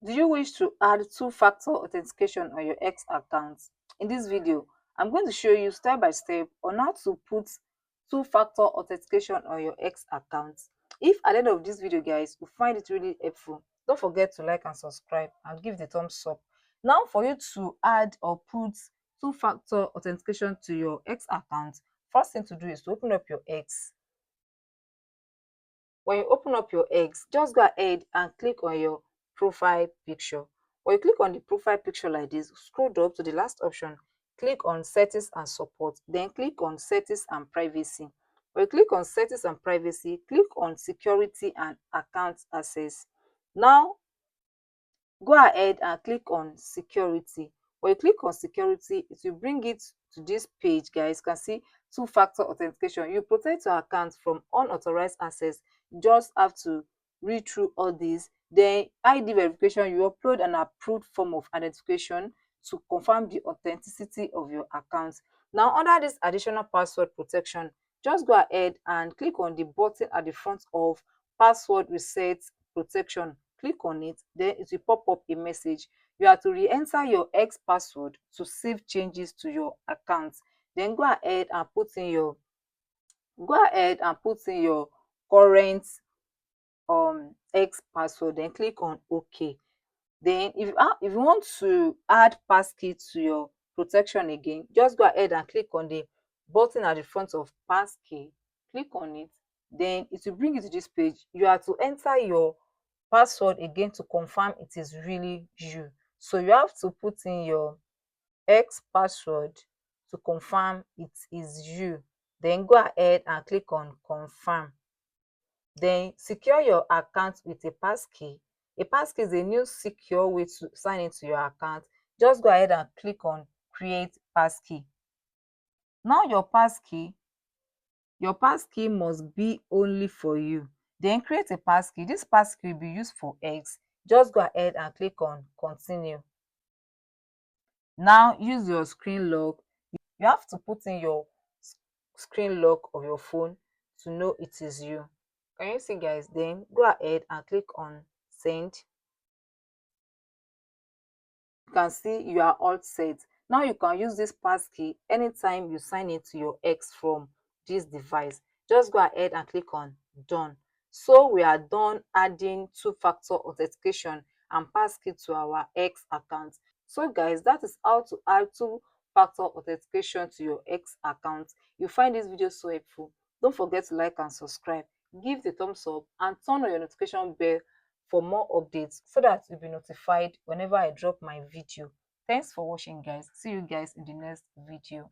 Do you wish to add two-factor authentication on your X account? In this video, I'm going to show you step by step on how to put two-factor authentication on your X account. If at the end of this video, guys, you find it really helpful, don't forget to like and subscribe and give the thumbs up. Now, for you to add or put two-factor authentication to your X account, first thing to do is to open up your X. When you open up your X, just go ahead and click on your profile picture. When you click on the profile picture like this, scroll up to the last option, click on settings and support, then click on settings and privacy. When you click on settings and privacy, click on security and account access. Now go ahead and click on security. When you click on security, it will bring it to this page. Guys, you can see two-factor authentication. You protect your account from unauthorized access. You just have to read through all these. Then ID verification, you upload an approved form of identification to confirm the authenticity of your account. Now, under this additional password protection, just go ahead and click on the button at the front of password reset protection. Click on it, then it will pop up a message. You have to re-enter your X password to save changes to your account. Then go ahead and put in your current X password, then click on OK. Then if you want to add passkey to your protection again, just go ahead and click on the button at the front of passkey. Click on it, then it will bring you to this page. You have to enter your password again to confirm it is really you. So you have to put in your X password to confirm it is you. Then go ahead and click on confirm. Then secure your account with a passkey. A passkey is a new secure way to sign into your account. Just go ahead and click on create passkey. Now your passkey must be only for you. Then create a passkey. This passkey will be used for X. Just go ahead and click on continue. Now use your screen lock. You have to put in your screen lock of your phone to know it is you. Can you see, guys? Then go ahead and click on send. You can see you are all set. Now you can use this passkey anytime you sign into your X from this device. Just go ahead and click on done. So we are done adding two-factor authentication and passkey to our X account. So guys, that is how to add two-factor authentication to your X account. You find this video so helpful, don't forget to like and subscribe, give the thumbs up and turn on your notification bell for more updates so that you'll be notified whenever I drop my video. Thanks for watching, guys. See you guys in the next video.